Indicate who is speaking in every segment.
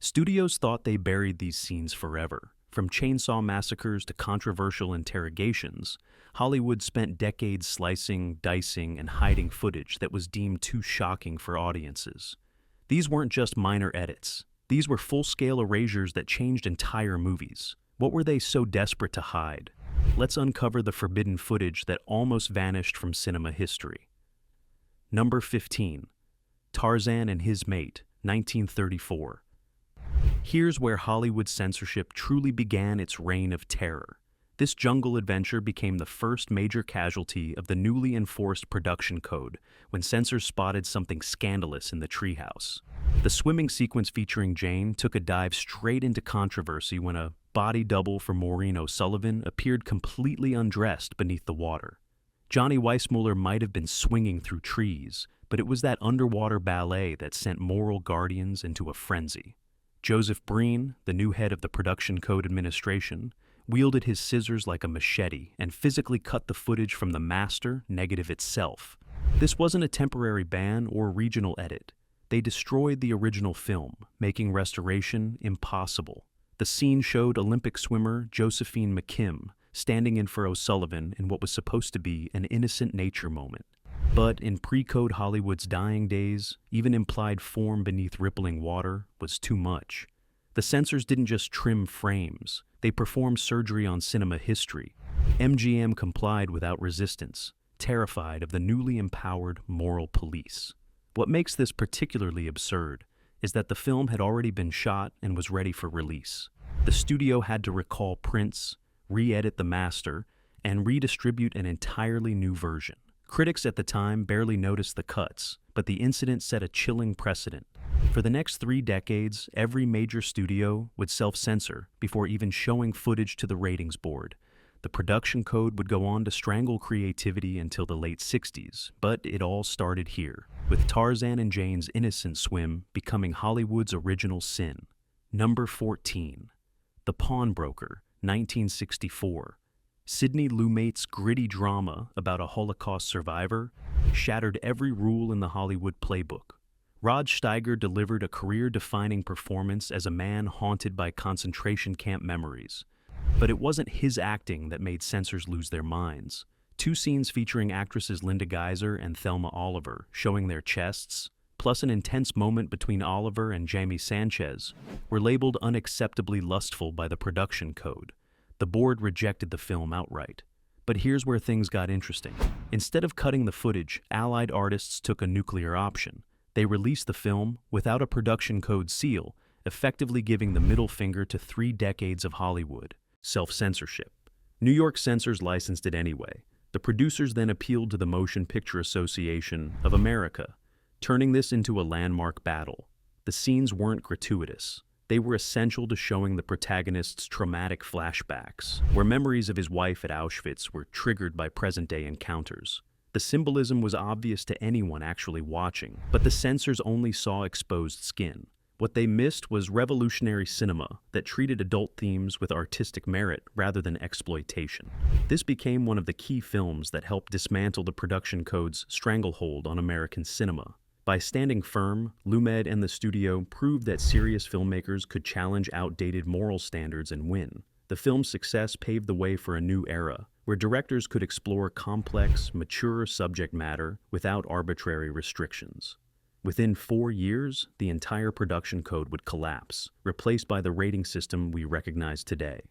Speaker 1: Studios thought they buried these scenes forever. From chainsaw massacres to controversial interrogations, Hollywood spent decades slicing, dicing, and hiding footage that was deemed too shocking for audiences. These weren't just minor edits. These were full-scale erasures that changed entire movies. What were they so desperate to hide? Let's uncover the forbidden footage that almost vanished from cinema history. Number 15. Tarzan and His Mate, 1934. Here's where Hollywood censorship truly began its reign of terror. This jungle adventure became the first major casualty of the newly enforced production code when censors spotted something scandalous in the treehouse. The swimming sequence featuring Jane took a dive straight into controversy when a body double for Maureen O'Sullivan appeared completely undressed beneath the water. Johnny Weissmuller might have been swinging through trees, but it was that underwater ballet that sent moral guardians into a frenzy. Joseph Breen, the new head of the Production Code Administration, wielded his scissors like a machete and physically cut the footage from the master negative itself. This wasn't a temporary ban or regional edit. They destroyed the original film, making restoration impossible. The scene showed Olympic swimmer Josephine McKim standing in for O'Sullivan in what was supposed to be an innocent nature moment. But in pre-code Hollywood's dying days, even implied form beneath rippling water was too much. The censors didn't just trim frames, they performed surgery on cinema history. MGM complied without resistance, terrified of the newly empowered moral police. What makes this particularly absurd is that the film had already been shot and was ready for release. The studio had to recall prints, re-edit the master, and redistribute an entirely new version. Critics at the time barely noticed the cuts, but the incident set a chilling precedent. For the next 3 decades, every major studio would self-censor before even showing footage to the ratings board. The production code would go on to strangle creativity until the late 60s, but it all started here, with Tarzan and Jane's innocent swim becoming Hollywood's original sin. Number 14. The Pawnbroker, 1964. Sidney Lumet's gritty drama about a Holocaust survivor shattered every rule in the Hollywood playbook. Rod Steiger delivered a career-defining performance as a man haunted by concentration camp memories. But it wasn't his acting that made censors lose their minds. 2 scenes featuring actresses Linda Geiser and Thelma Oliver showing their chests, plus an intense moment between Oliver and Jamie Sanchez, were labeled unacceptably lustful by the production code. The board rejected the film outright. But here's where things got interesting. Instead of cutting the footage, Allied artists took a nuclear option. They released the film without a production code seal, effectively giving the middle finger to 3 decades of Hollywood. Self-censorship. New York censors licensed it anyway. The producers then appealed to the Motion Picture Association of America, turning this into a landmark battle. The scenes weren't gratuitous. They were essential to showing the protagonist's traumatic flashbacks, where memories of his wife at Auschwitz were triggered by present-day encounters. The symbolism was obvious to anyone actually watching, but the censors only saw exposed skin. What they missed was revolutionary cinema that treated adult themes with artistic merit rather than exploitation. This became one of the key films that helped dismantle the production code's stranglehold on American cinema. By standing firm, Lumet and the studio proved that serious filmmakers could challenge outdated moral standards and win. The film's success paved the way for a new era, where directors could explore complex, mature subject matter without arbitrary restrictions. Within 4 years, the entire production code would collapse, replaced by the rating system we recognize today.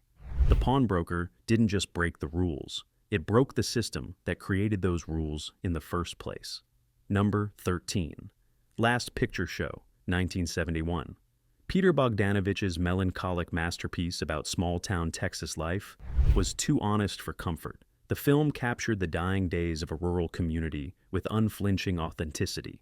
Speaker 1: The Pawnbroker didn't just break the rules, it broke the system that created those rules in the first place. Number 13. Last Picture Show, 1971. Peter Bogdanovich's melancholic masterpiece about small-town Texas life was too honest for comfort. The film captured the dying days of a rural community with unflinching authenticity.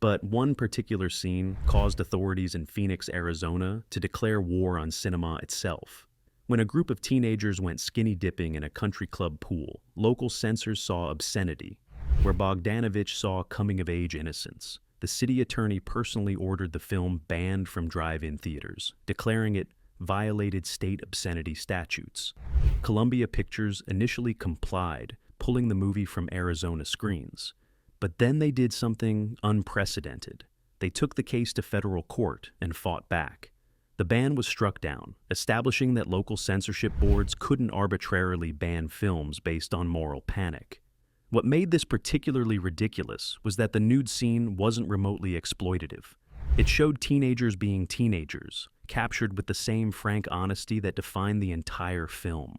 Speaker 1: But one particular scene caused authorities in Phoenix, Arizona, to declare war on cinema itself. When a group of teenagers went skinny dipping in a country club pool, local censors saw obscenity. Where Bogdanovich saw coming-of-age innocence, the city attorney personally ordered the film banned from drive-in theaters, declaring it violated state obscenity statutes. Columbia Pictures initially complied, pulling the movie from Arizona screens. But then they did something unprecedented. They took the case to federal court and fought back. The ban was struck down, establishing that local censorship boards couldn't arbitrarily ban films based on moral panic. What made this particularly ridiculous was that the nude scene wasn't remotely exploitative. It showed teenagers being teenagers, captured with the same frank honesty that defined the entire film.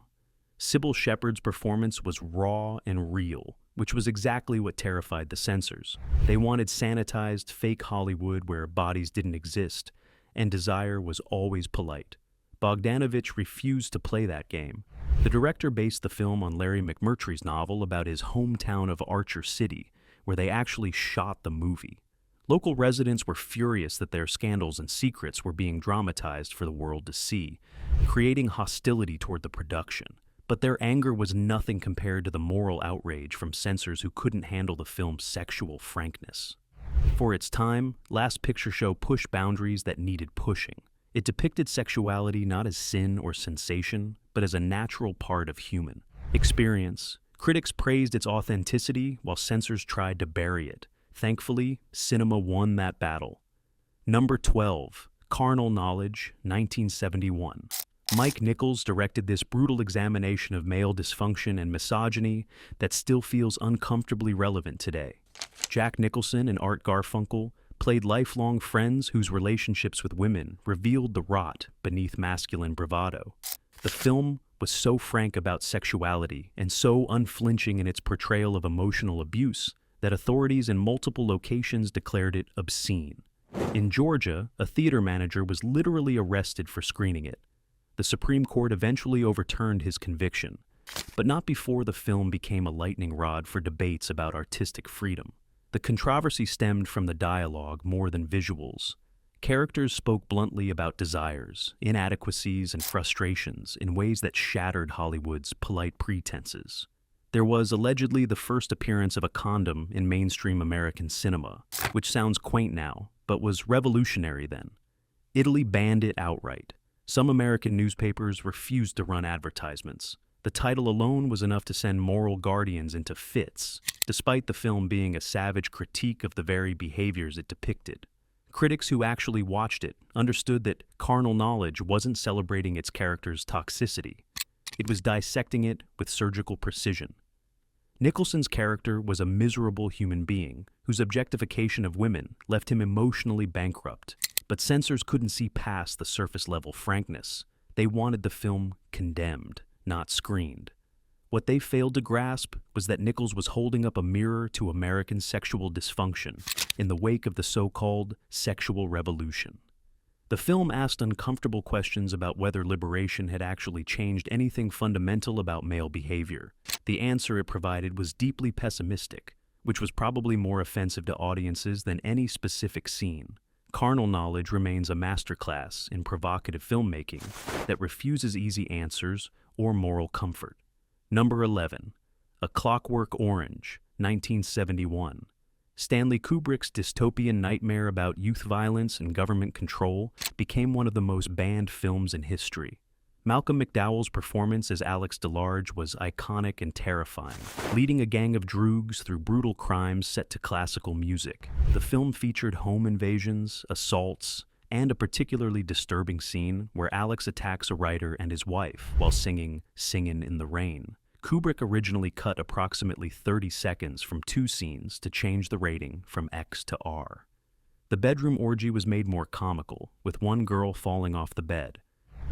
Speaker 1: Sybil Shepherd's performance was raw and real, which was exactly what terrified the censors. They wanted sanitized, fake Hollywood where bodies didn't exist, and desire was always polite. Bogdanovich refused to play that game. The director based the film on Larry McMurtry's novel about his hometown of Archer City, where they actually shot the movie. Local residents were furious that their scandals and secrets were being dramatized for the world to see, creating hostility toward the production. But their anger was nothing compared to the moral outrage from censors who couldn't handle the film's sexual frankness. For its time, Last Picture Show pushed boundaries that needed pushing. It depicted sexuality not as sin or sensation, but as a natural part of human experience. Critics praised its authenticity, while censors tried to bury it. Thankfully, cinema won that battle. Number 12, Carnal Knowledge, 1971. Mike Nichols directed this brutal examination of male dysfunction and misogyny that still feels uncomfortably relevant today. Jack Nicholson and Art Garfunkel played lifelong friends whose relationships with women revealed the rot beneath masculine bravado. The film was so frank about sexuality and so unflinching in its portrayal of emotional abuse that authorities in multiple locations declared it obscene. In Georgia, a theater manager was literally arrested for screening it. The Supreme Court eventually overturned his conviction, but not before the film became a lightning rod for debates about artistic freedom. The controversy stemmed from the dialogue more than visuals. Characters spoke bluntly about desires, inadequacies, and frustrations in ways that shattered Hollywood's polite pretenses. There was allegedly the first appearance of a condom in mainstream American cinema, which sounds quaint now, but was revolutionary then. Italy banned it outright. Some American newspapers refused to run advertisements. The title alone was enough to send moral guardians into fits, despite the film being a savage critique of the very behaviors it depicted. Critics who actually watched it understood that Carnal Knowledge wasn't celebrating its character's toxicity. It was dissecting it with surgical precision. Nicholson's character was a miserable human being whose objectification of women left him emotionally bankrupt. But censors couldn't see past the surface-level frankness. They wanted the film condemned, not screened. What they failed to grasp was that Nichols was holding up a mirror to American sexual dysfunction in the wake of the so-called sexual revolution. The film asked uncomfortable questions about whether liberation had actually changed anything fundamental about male behavior. The answer it provided was deeply pessimistic, which was probably more offensive to audiences than any specific scene. Carnal Knowledge remains a masterclass in provocative filmmaking that refuses easy answers or moral comfort. Number 11, A Clockwork Orange, 1971. Stanley Kubrick's dystopian nightmare about youth violence and government control became one of the most banned films in history. Malcolm McDowell's performance as Alex DeLarge was iconic and terrifying, leading a gang of droogs through brutal crimes set to classical music. The film featured home invasions, assaults, and a particularly disturbing scene where Alex attacks a writer and his wife while singing "Singin' in the Rain." Kubrick originally cut approximately 30 seconds from two scenes to change the rating from X to R. The bedroom orgy was made more comical, with one girl falling off the bed.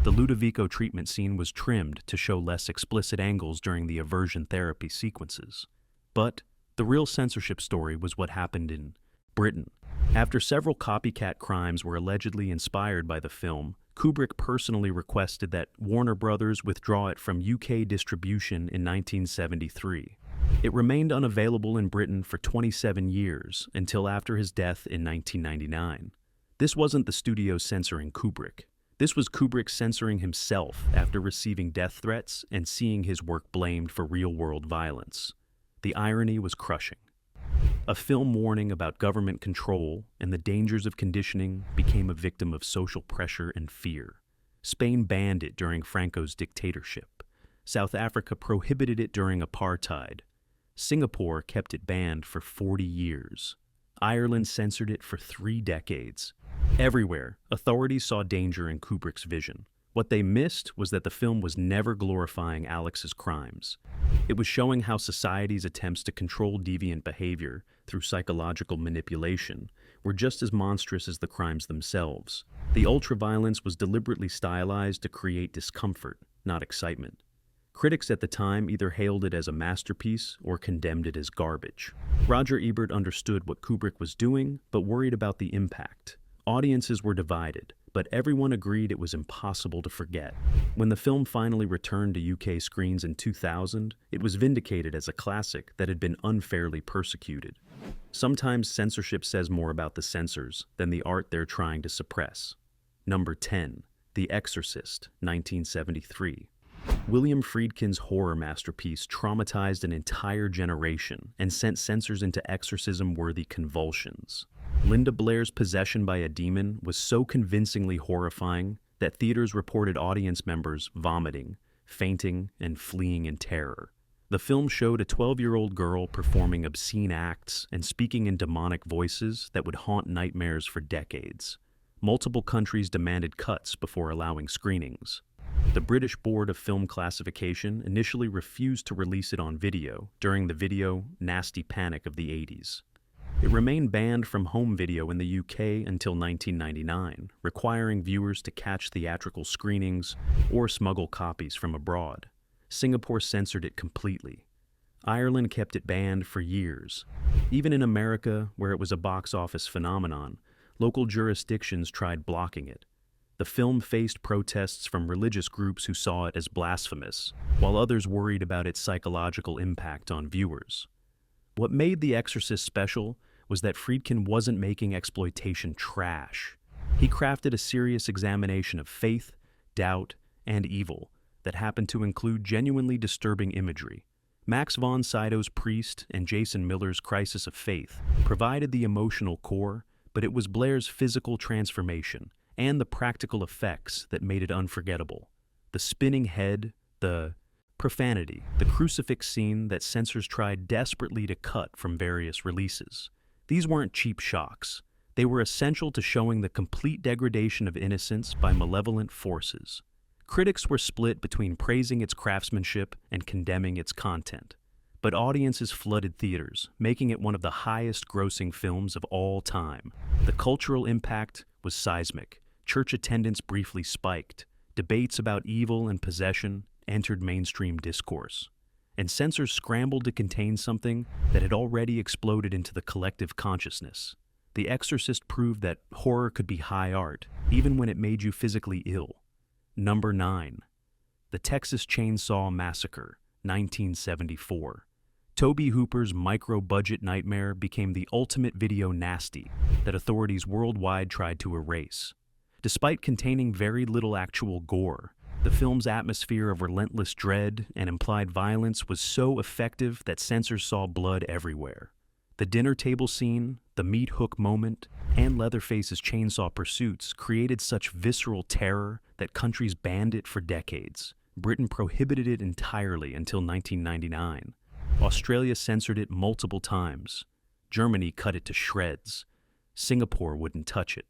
Speaker 1: The Ludovico treatment scene was trimmed to show less explicit angles during the aversion therapy sequences. But the real censorship story was what happened in Britain. After several copycat crimes were allegedly inspired by the film, Kubrick personally requested that Warner Brothers withdraw it from UK distribution in 1973. It remained unavailable in Britain for 27 years until after his death in 1999. This wasn't the studio censoring Kubrick. This was Kubrick censoring himself after receiving death threats and seeing his work blamed for real-world violence. The irony was crushing. A film warning about government control and the dangers of conditioning became a victim of social pressure and fear. Spain banned it during Franco's dictatorship. South Africa prohibited it during apartheid. Singapore kept it banned for 40 years. Ireland censored it for 3 decades. Everywhere, authorities saw danger in Kubrick's vision. What they missed was that the film was never glorifying Alex's crimes. It was showing how society's attempts to control deviant behavior through psychological manipulation were just as monstrous as the crimes themselves. The ultraviolence was deliberately stylized to create discomfort, not excitement. Critics at the time either hailed it as a masterpiece or condemned it as garbage. Roger Ebert understood what Kubrick was doing, but worried about the impact. Audiences were divided, but everyone agreed it was impossible to forget. When the film finally returned to UK screens in 2000, it was vindicated as a classic that had been unfairly persecuted. Sometimes censorship says more about the censors than the art they're trying to suppress. Number 10. The Exorcist, 1973. William Friedkin's horror masterpiece traumatized an entire generation and sent censors into exorcism-worthy convulsions. Linda Blair's possession by a demon was so convincingly horrifying that theaters reported audience members vomiting, fainting, and fleeing in terror. The film showed a 12-year-old girl performing obscene acts and speaking in demonic voices that would haunt nightmares for decades. Multiple countries demanded cuts before allowing screenings. The British Board of Film Classification initially refused to release it on video during the video nasty panic of the 80s. It remained banned from home video in the UK until 1999, requiring viewers to catch theatrical screenings or smuggle copies from abroad. Singapore censored it completely. Ireland kept it banned for years. Even in America, where it was a box office phenomenon, local jurisdictions tried blocking it. The film faced protests from religious groups who saw it as blasphemous, while others worried about its psychological impact on viewers. What made The Exorcist special was that Friedkin wasn't making exploitation trash. He crafted a serious examination of faith, doubt, and evil that happened to include genuinely disturbing imagery. Max von Sydow's Priest and Jason Miller's Crisis of Faith provided the emotional core, but it was Blair's physical transformation and the practical effects that made it unforgettable. The spinning head, the profanity, the crucifix scene that censors tried desperately to cut from various releases. These weren't cheap shocks. They were essential to showing the complete degradation of innocence by malevolent forces. Critics were split between praising its craftsmanship and condemning its content. But audiences flooded theaters, making it one of the highest-grossing films of all time. The cultural impact was seismic. Church attendance briefly spiked. Debates about evil and possession entered mainstream discourse. And censors scrambled to contain something that had already exploded into the collective consciousness. The Exorcist proved that horror could be high art, even when it made you physically ill. Number 9. The Texas Chainsaw Massacre, 1974. Tobe Hooper's micro-budget nightmare became the ultimate video nasty that authorities worldwide tried to erase. Despite containing very little actual gore, the film's atmosphere of relentless dread and implied violence was so effective that censors saw blood everywhere. The dinner table scene, the meat hook moment, and Leatherface's chainsaw pursuits created such visceral terror that countries banned it for decades. Britain prohibited it entirely until 1999. Australia censored it multiple times. Germany cut it to shreds. Singapore wouldn't touch it.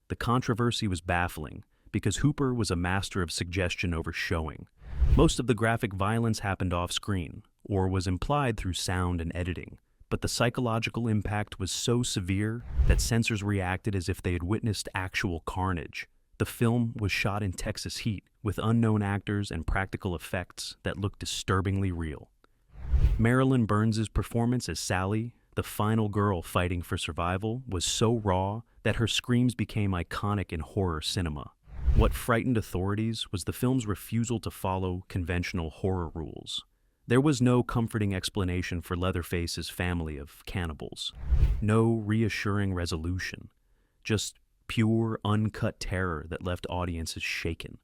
Speaker 1: The controversy was baffling because Hooper was a master of suggestion over showing. Most of the graphic violence happened off-screen, or was implied through sound and editing. But the psychological impact was so severe that censors reacted as if they had witnessed actual carnage. The film was shot in Texas heat, with unknown actors and practical effects that looked disturbingly real. Marilyn Burns's performance as Sally, the final girl fighting for survival, was so raw that her screams became iconic in horror cinema. What frightened authorities was the film's refusal to follow conventional horror rules. There was no comforting explanation for Leatherface's family of cannibals, no reassuring resolution, just pure, uncut terror that left audiences shaken.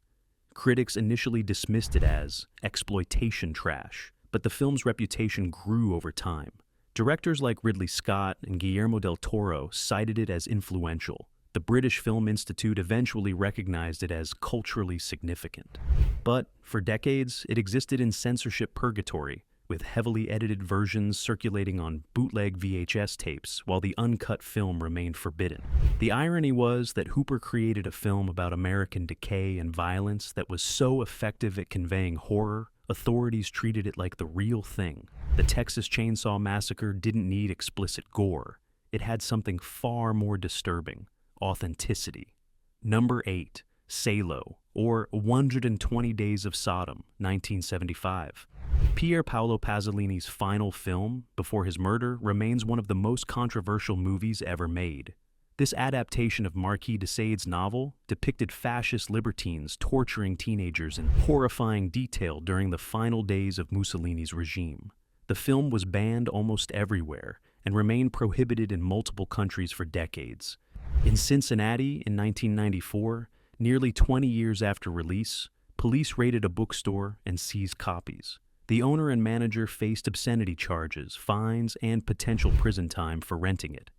Speaker 1: Critics initially dismissed it as exploitation trash, but the film's reputation grew over time. Directors like Ridley Scott and Guillermo del Toro cited it as influential. The British Film Institute eventually recognized it as culturally significant. But for decades, it existed in censorship purgatory, with heavily edited versions circulating on bootleg VHS tapes while the uncut film remained forbidden. The irony was that Hooper created a film about American decay and violence that was so effective at conveying horror, authorities treated it like the real thing. The Texas Chainsaw Massacre didn't need explicit gore. It had something far more disturbing: authenticity. Number 8. Salo, or 120 Days of Sodom, 1975. Pier Paolo Pasolini's final film, before his murder, remains one of the most controversial movies ever made. This adaptation of Marquis de Sade's novel depicted fascist libertines torturing teenagers in horrifying detail during the final days of Mussolini's regime. The film was banned almost everywhere and remained prohibited in multiple countries for decades. In Cincinnati in 1994, nearly 20 years after release, police raided a bookstore and seized copies. The owner and manager faced obscenity charges, fines, and potential prison time for renting it.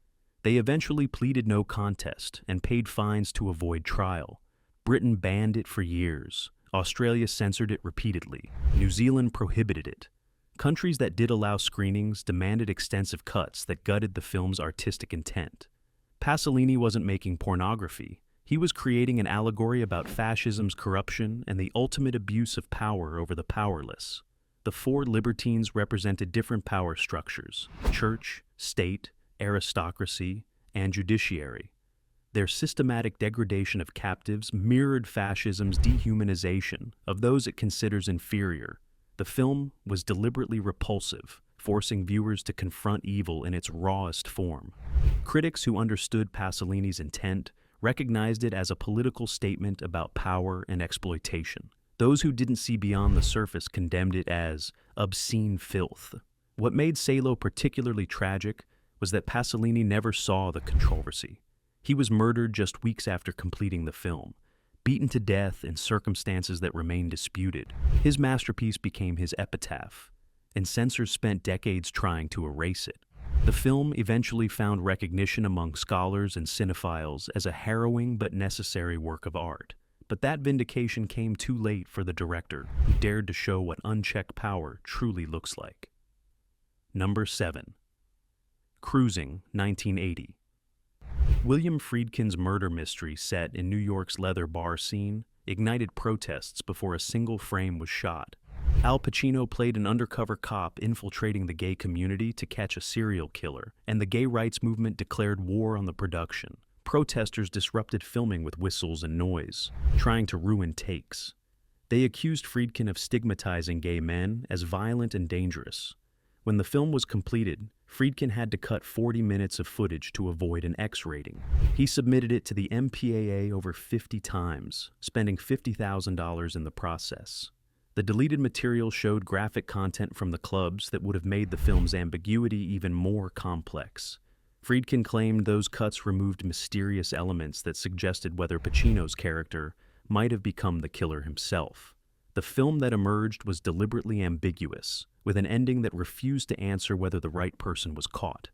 Speaker 1: They eventually pleaded no contest and paid fines to avoid trial. Britain banned it for years. Australia censored it repeatedly. New Zealand prohibited it. Countries that did allow screenings demanded extensive cuts that gutted the film's artistic intent. Pasolini wasn't making pornography. He was creating an allegory about fascism's corruption and the ultimate abuse of power over the powerless. The four libertines represented different power structures: church, state, aristocracy, and judiciary. Their systematic degradation of captives mirrored fascism's dehumanization of those it considers inferior. The film was deliberately repulsive, forcing viewers to confront evil in its rawest form. Critics who understood Pasolini's intent recognized it as a political statement about power and exploitation. Those who didn't see beyond the surface condemned it as obscene filth. What made Salo particularly tragic was that Pasolini never saw the controversy. He was murdered just weeks after completing the film, beaten to death in circumstances that remain disputed. His masterpiece became his epitaph, and censors spent decades trying to erase it. The film eventually found recognition among scholars and cinephiles as a harrowing but necessary work of art. But that vindication came too late for the director, who dared to show what unchecked power truly looks like. Number 7. Cruising, 1980. William Friedkin's murder mystery, set in New York's leather bar scene, ignited protests before a single frame was shot. Al Pacino played an undercover cop infiltrating the gay community to catch a serial killer, and the gay rights movement declared war on the production. Protesters disrupted filming with whistles and noise, trying to ruin takes. They accused Friedkin of stigmatizing gay men as violent and dangerous. When the film was completed, Friedkin had to cut 40 minutes of footage to avoid an X rating. He submitted it to the MPAA over 50 times, spending $50,000 in the process. The deleted material showed graphic content from the clubs that would have made the film's ambiguity even more complex. Friedkin claimed those cuts removed mysterious elements that suggested whether Pacino's character might have become the killer himself. The film that emerged was deliberately ambiguous, with an ending that refused to answer whether the right person was caught.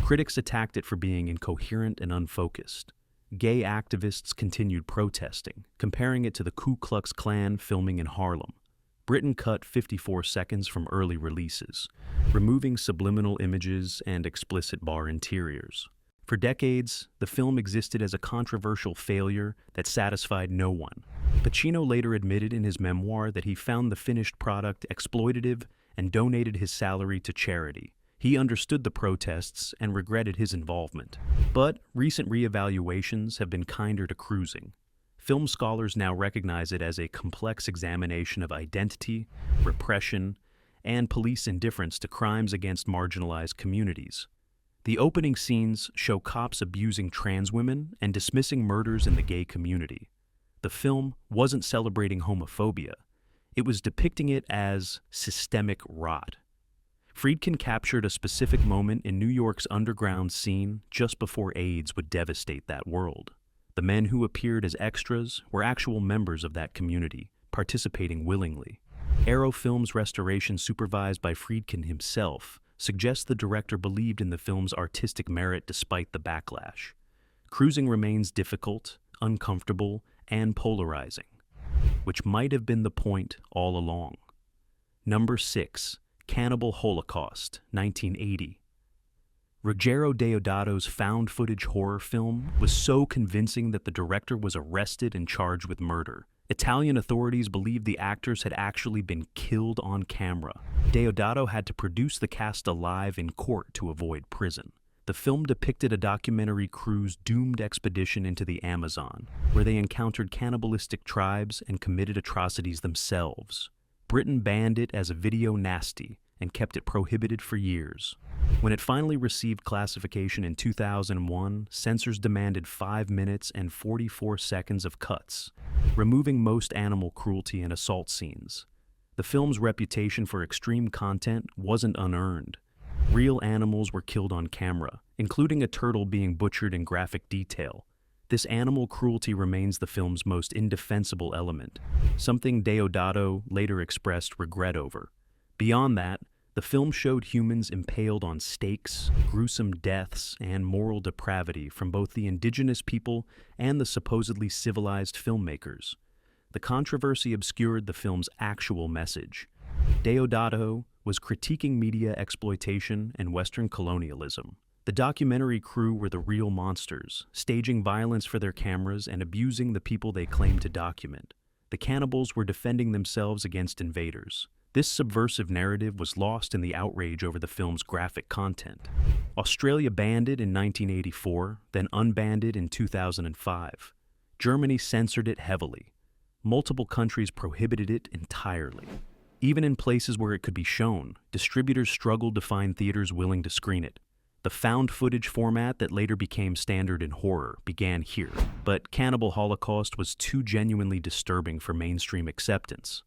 Speaker 1: Critics attacked it for being incoherent and unfocused. Gay activists continued protesting, comparing it to the Ku Klux Klan filming in Harlem. Britain cut 54 seconds from early releases, removing subliminal images and explicit bar interiors. For decades, the film existed as a controversial failure that satisfied no one. Pacino later admitted in his memoir that he found the finished product exploitative and donated his salary to charity. He understood the protests and regretted his involvement. But recent reevaluations have been kinder to Cruising. Film scholars now recognize it as a complex examination of identity, repression, and police indifference to crimes against marginalized communities. The opening scenes show cops abusing trans women and dismissing murders in the gay community. The film wasn't celebrating homophobia. It was depicting it as systemic rot. Friedkin captured a specific moment in New York's underground scene just before AIDS would devastate that world. The men who appeared as extras were actual members of that community, participating willingly. Arrow Films' restoration, supervised by Friedkin himself, suggests the director believed in the film's artistic merit despite the backlash. Cruising remains difficult, uncomfortable, and polarizing, which might have been the point all along. Number 6. Cannibal Holocaust, 1980. Ruggero Deodato's found footage horror film was so convincing that the director was arrested and charged with murder. Italian authorities believed the actors had actually been killed on camera. Deodato had to produce the cast alive in court to avoid prison. The film depicted a documentary crew's doomed expedition into the Amazon, where they encountered cannibalistic tribes and committed atrocities themselves. Britain banned it as a video nasty and kept it prohibited for years. When it finally received classification in 2001, censors demanded 5 minutes and 44 seconds of cuts, removing most animal cruelty and assault scenes. The film's reputation for extreme content wasn't unearned. Real animals were killed on camera, including a turtle being butchered in graphic detail. This animal cruelty remains the film's most indefensible element, something Deodato later expressed regret over. Beyond that, the film showed humans impaled on stakes, gruesome deaths, and moral depravity from both the indigenous people and the supposedly civilized filmmakers. The controversy obscured the film's actual message. Deodato was critiquing media exploitation and Western colonialism. The documentary crew were the real monsters, staging violence for their cameras and abusing the people they claimed to document. The cannibals were defending themselves against invaders. This subversive narrative was lost in the outrage over the film's graphic content. Australia banned it in 1984, then unbanned it in 2005. Germany censored it heavily. Multiple countries prohibited it entirely. Even in places where it could be shown, distributors struggled to find theaters willing to screen it. The found footage format that later became standard in horror began here, but Cannibal Holocaust was too genuinely disturbing for mainstream acceptance.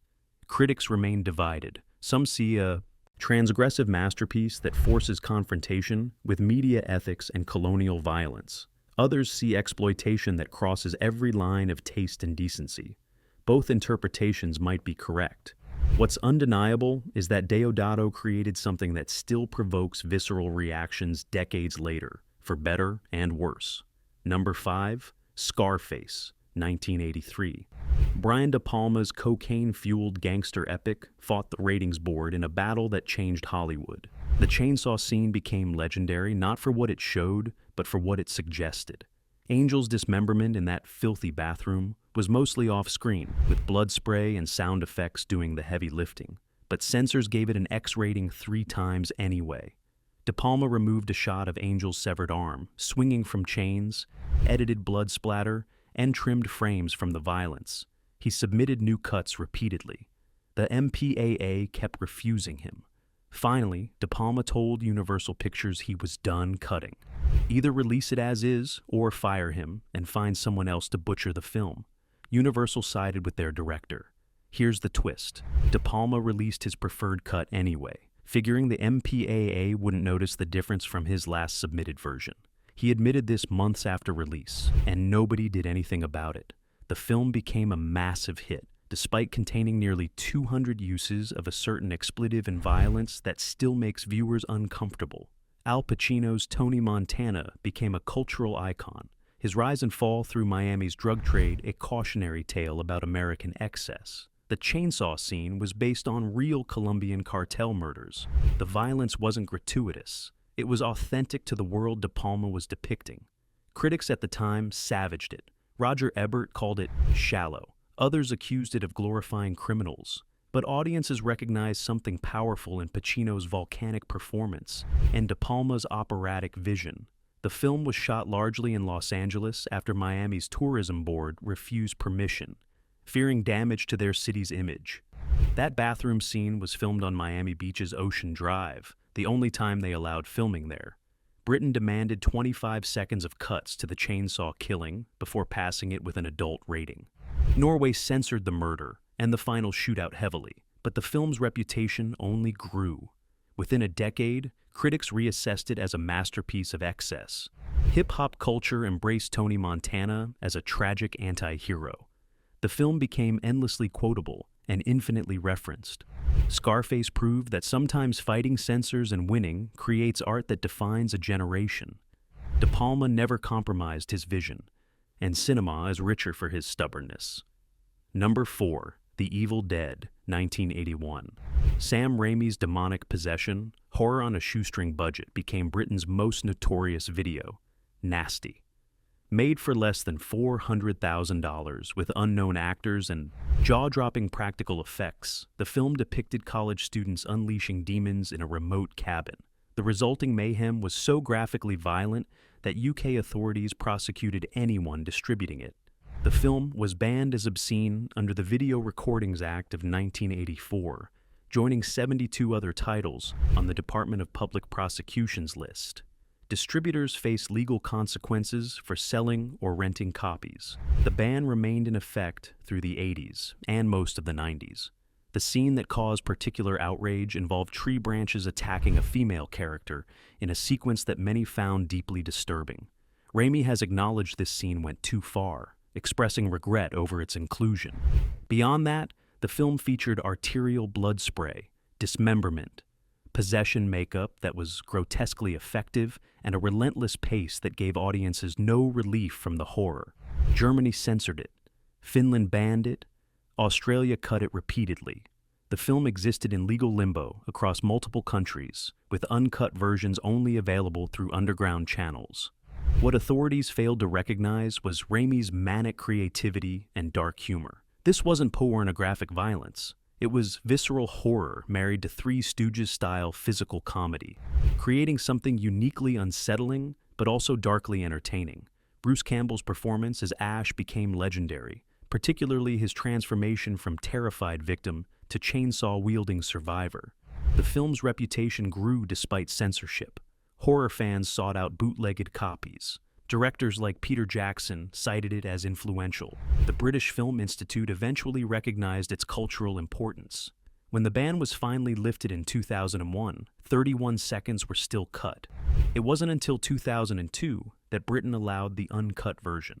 Speaker 1: Critics remain divided. Some see a transgressive masterpiece that forces confrontation with media ethics and colonial violence. Others see exploitation that crosses every line of taste and decency. Both interpretations might be correct. What's undeniable is that Deodato created something that still provokes visceral reactions decades later, for better and worse. Number 5, Scarface, 1983. Brian De Palma's cocaine-fueled gangster epic fought the ratings board in a battle that changed Hollywood. The chainsaw scene became legendary not for what it showed, but for what it suggested. Angel's dismemberment in that filthy bathroom was mostly off-screen, with blood spray and sound effects doing the heavy lifting. But censors gave it an X rating 3 times anyway. De Palma removed a shot of Angel's severed arm, swinging from chains, edited blood splatter, and trimmed frames from the violence. He submitted new cuts repeatedly. The MPAA kept refusing him. Finally, De Palma told Universal Pictures he was done cutting. Either release it as is, or fire him and find someone else to butcher the film. Universal sided with their director. Here's the twist. De Palma released his preferred cut anyway, figuring the MPAA wouldn't notice the difference from his last submitted version. He admitted this months after release, and nobody did anything about it. The film became a massive hit, despite containing nearly 200 uses of a certain expletive and violence that still makes viewers uncomfortable. Al Pacino's Tony Montana became a cultural icon, his rise and fall through Miami's drug trade a cautionary tale about American excess. The chainsaw scene was based on real Colombian cartel murders. The violence wasn't gratuitous. It was authentic to the world De Palma was depicting. Critics at the time savaged it. Roger Ebert called it shallow. Others accused it of glorifying criminals. But audiences recognized something powerful in Pacino's volcanic performance and De Palma's operatic vision. The film was shot largely in Los Angeles after Miami's tourism board refused permission, fearing damage to their city's image. That bathroom scene was filmed on Miami Beach's Ocean Drive, the only time they allowed filming there. Britain demanded 25 seconds of cuts to the chainsaw killing before passing it with an adult rating. Norway censored the murder and the final shootout heavily, but the film's reputation only grew. Within a decade, critics reassessed it as a masterpiece of excess. Hip-hop culture embraced Tony Montana as a tragic anti-hero. The film became endlessly quotable and infinitely referenced. Scarface proved that sometimes fighting censors and winning creates art that defines a generation. De Palma never compromised his vision, and cinema is richer for his stubbornness. Number 4. The Evil Dead, 1981. Sam Raimi's demonic possession, horror on a shoestring budget, became Britain's most notorious video, Nasty. Made for less than $400,000 with unknown actors and jaw-dropping practical effects, the film depicted college students unleashing demons in a remote cabin. The resulting mayhem was so graphically violent that UK authorities prosecuted anyone distributing it. The film was banned as obscene under the Video Recordings Act of 1984, joining 72 other titles on the Department of Public Prosecution's list. Distributors faced legal consequences for selling or renting copies. The ban remained in effect through the 80s and most of the 90s. The scene that caused particular outrage involved tree branches attacking a female character in a sequence that many found deeply disturbing. Raimi has acknowledged this scene went too far, expressing regret over its inclusion. Beyond that, the film featured arterial blood spray, dismemberment, possession makeup that was grotesquely effective, and a relentless pace that gave audiences no relief from the horror. Germany censored it. Finland banned it. Australia cut it repeatedly. The film existed in legal limbo across multiple countries, with uncut versions only available through underground channels. What authorities failed to recognize was Raimi's manic creativity and dark humor. This wasn't pornographic violence. It was visceral horror married to Three Stooges-style physical comedy, creating something uniquely unsettling but also darkly entertaining. Bruce Campbell's performance as Ash became legendary, particularly his transformation from terrified victim to chainsaw-wielding survivor. The film's reputation grew despite censorship. Horror fans sought out bootlegged copies. Directors like Peter Jackson cited it as influential. The British Film Institute eventually recognized its cultural importance. When the ban was finally lifted in 2001, 31 seconds were still cut. It wasn't until 2002 that Britain allowed the uncut version.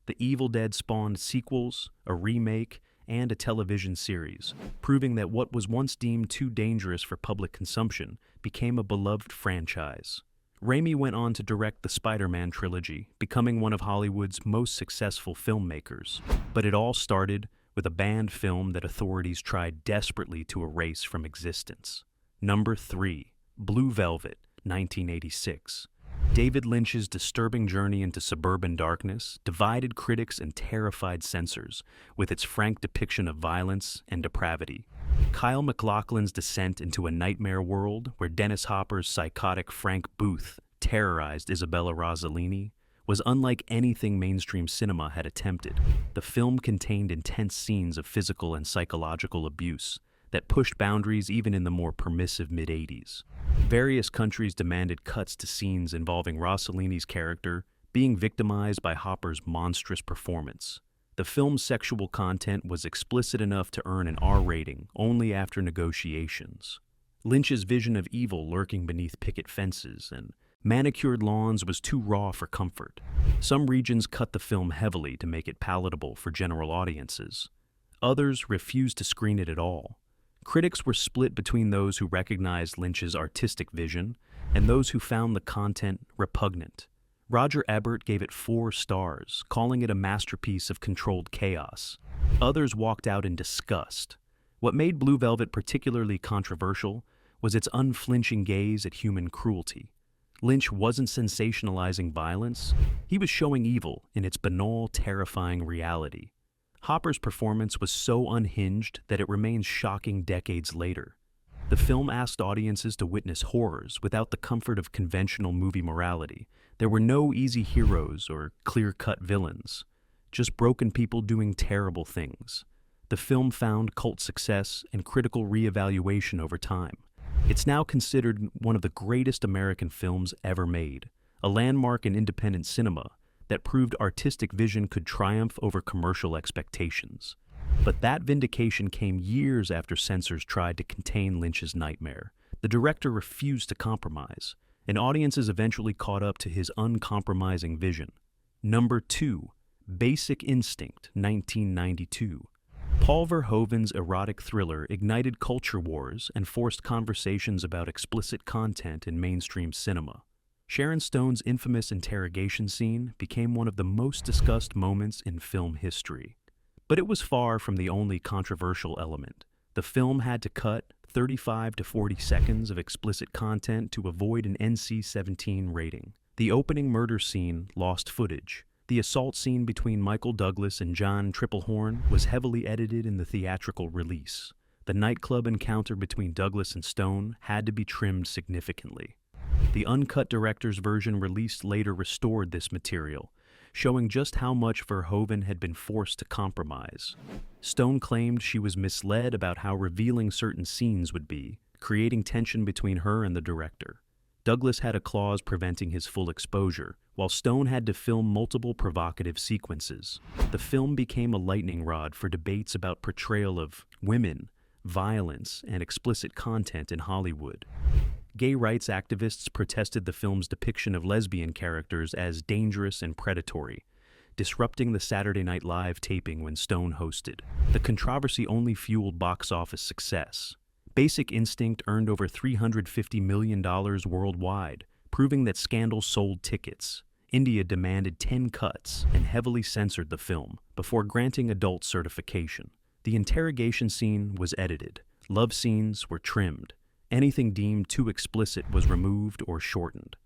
Speaker 1: The Evil Dead spawned sequels, a remake, and a television series, proving that what was once deemed too dangerous for public consumption became a beloved franchise. Raimi went on to direct the Spider-Man trilogy, becoming one of Hollywood's most successful filmmakers. But it all started with a banned film that authorities tried desperately to erase from existence. Number 3, Blue Velvet, 1986. David Lynch's disturbing journey into suburban darkness divided critics and terrified censors with its frank depiction of violence and depravity. Kyle MacLachlan's descent into a nightmare world where Dennis Hopper's psychotic Frank Booth terrorized Isabella Rossellini was unlike anything mainstream cinema had attempted. The film contained intense scenes of physical and psychological abuse that pushed boundaries even in the more permissive mid-80s. Various countries demanded cuts to scenes involving Rossellini's character being victimized by Hopper's monstrous performance. The film's sexual content was explicit enough to earn an R rating only after negotiations. Lynch's vision of evil lurking beneath picket fences and manicured lawns was too raw for comfort. Some regions cut the film heavily to make it palatable for general audiences. Others refused to screen it at all. Critics were split between those who recognized Lynch's artistic vision and those who found the content repugnant. Roger Ebert gave it 4 stars, calling it a masterpiece of controlled chaos. Others walked out in disgust. What made Blue Velvet particularly controversial was its unflinching gaze at human cruelty. Lynch wasn't sensationalizing violence, he was showing evil in its banal, terrifying reality. Hopper's performance was so unhinged that it remains shocking decades later. The film asked audiences to witness horrors without the comfort of conventional movie morality. There were no easy heroes or clear-cut villains, just broken people doing terrible things. The film found cult success and critical re-evaluation over time. It's now considered one of the greatest American films ever made, a landmark in independent cinema that proved artistic vision could triumph over commercial expectations. But that vindication came years after censors tried to contain Lynch's nightmare. The director refused to compromise, and audiences eventually caught up to his uncompromising vision. Number 2, Basic Instinct, 1992. Paul Verhoeven's erotic thriller ignited culture wars and forced conversations about explicit content in mainstream cinema. Sharon Stone's infamous interrogation scene became one of the most discussed moments in film history. But it was far from the only controversial element. The film had to cut 35 to 40 seconds of explicit content to avoid an NC-17 rating. The opening murder scene lost footage. The assault scene between Michael Douglas and John Triplehorn was heavily edited in the theatrical release. The nightclub encounter between Douglas and Stone had to be trimmed significantly. The uncut director's version released later restored this material, showing just how much Verhoeven had been forced to compromise. Stone claimed she was misled about how revealing certain scenes would be, creating tension between her and the director. Douglas had a clause preventing his full exposure, while Stone had to film multiple provocative sequences. The film became a lightning rod for debates about portrayal of women, violence, and explicit content in Hollywood. Gay rights activists protested the film's depiction of lesbian characters as dangerous and predatory, disrupting the Saturday Night Live taping when Stone hosted. The controversy only fueled box office success. Basic Instinct earned over $350 million worldwide, proving that Scandal sold tickets. India demanded 10 cuts and heavily censored the film before granting adult certification. The interrogation scene was edited. Love scenes were trimmed. Anything deemed too explicit was removed or shortened.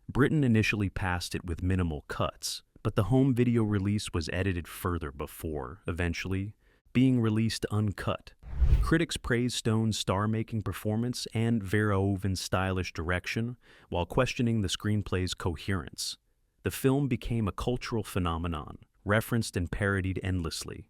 Speaker 1: Britain initially passed it with minimal cuts, but the home video release was edited further before, eventually, being released uncut. Critics praised Stone's star-making performance and Verhoeven's stylish direction, while questioning the screenplay's coherence. The film became a cultural phenomenon, referenced and parodied endlessly.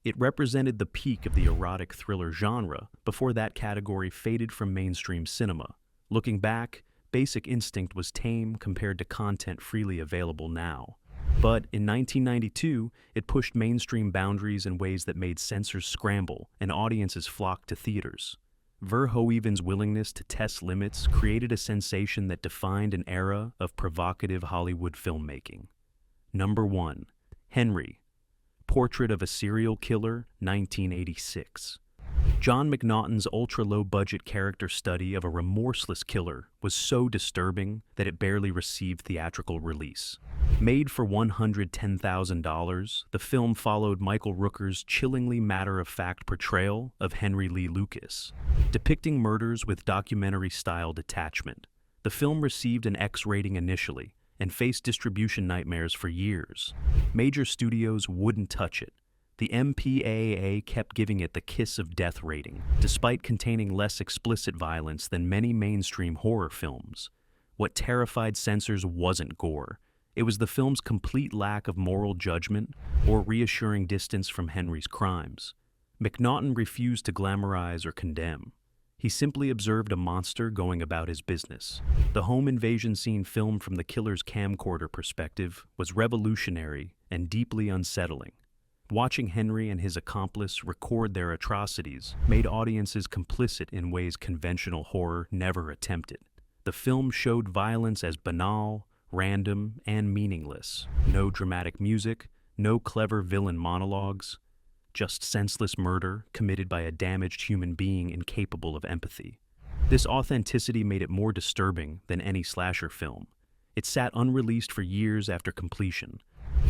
Speaker 1: It represented the peak of the erotic thriller genre before that category faded from mainstream cinema. Looking back, Basic Instinct was tame compared to content freely available now. But in 1992, it pushed mainstream boundaries in ways that made censors scramble and audiences flock to theaters. Verhoeven's willingness to test limits created a sensation that defined an era of provocative Hollywood filmmaking. Number 1. Henry. Portrait of a Serial Killer, 1986. John McNaughton's ultra-low-budget character study of a remorseless killer was so disturbing that it barely received theatrical release. Made for $110,000, the film followed Michael Rooker's chillingly matter-of-fact portrayal of Henry Lee Lucas, depicting murders with documentary-style detachment. The film received an X rating initially, and faced distribution nightmares for years. Major studios wouldn't touch it. The MPAA kept giving it the kiss of death rating, despite containing less explicit violence than many mainstream horror films. What terrified censors wasn't gore. It was the film's complete lack of moral judgment or reassuring distance from Henry's crimes. McNaughton refused to glamorize or condemn. He simply observed a monster going about his business. The home invasion scene filmed from the killer's camcorder perspective was revolutionary and deeply unsettling. Watching Henry and his accomplice record their atrocities made audiences complicit in ways conventional horror never attempted. The film showed violence as banal, random, and meaningless. No dramatic music, no clever villain monologues, just senseless murder committed by a damaged human being incapable of empathy. This authenticity made it more disturbing than any slasher film. It sat unreleased for years after completion,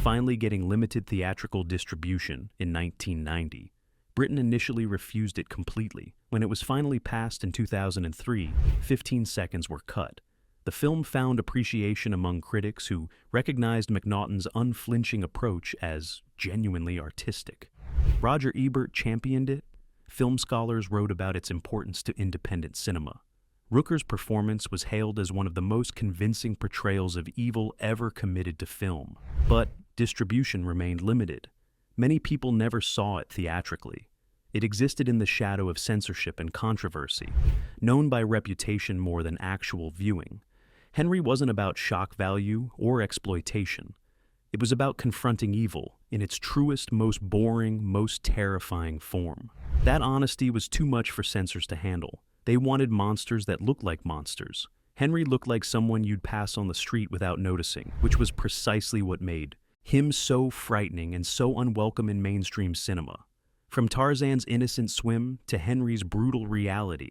Speaker 1: finally getting limited theatrical distribution in 1990. Britain initially refused it completely. When it was finally passed in 2003, 15 seconds were cut. The film found appreciation among critics who recognized McNaughton's unflinching approach as genuinely artistic. Roger Ebert championed it. Film scholars wrote about its importance to independent cinema. Rooker's performance was hailed as one of the most convincing portrayals of evil ever committed to film. But distribution remained limited. Many people never saw it theatrically. It existed in the shadow of censorship and controversy, known by reputation more than actual viewing. Henry wasn't about shock value or exploitation. It was about confronting evil in its truest, most boring, most terrifying form. That honesty was too much for censors to handle. They wanted monsters that looked like monsters. Henry looked like someone you'd pass on the street without noticing, which was precisely what made him so frightening and so unwelcome in mainstream cinema. From Tarzan's innocent swim to Henry's brutal reality,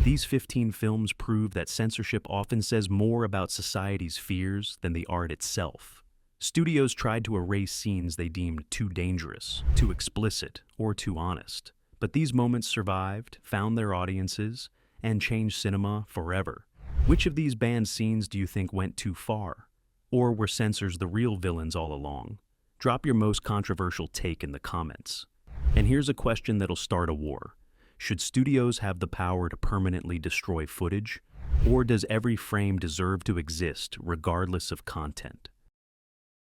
Speaker 1: these 15 films prove that censorship often says more about society's fears than the art itself. Studios tried to erase scenes they deemed too dangerous, too explicit, or too honest. But these moments survived, found their audiences, and changed cinema forever. Which of these banned scenes do you think went too far? Or were censors the real villains all along? Drop your most controversial take in the comments. And here's a question that'll start a war. Should studios have the power to permanently destroy footage? Or does every frame deserve to exist regardless of content?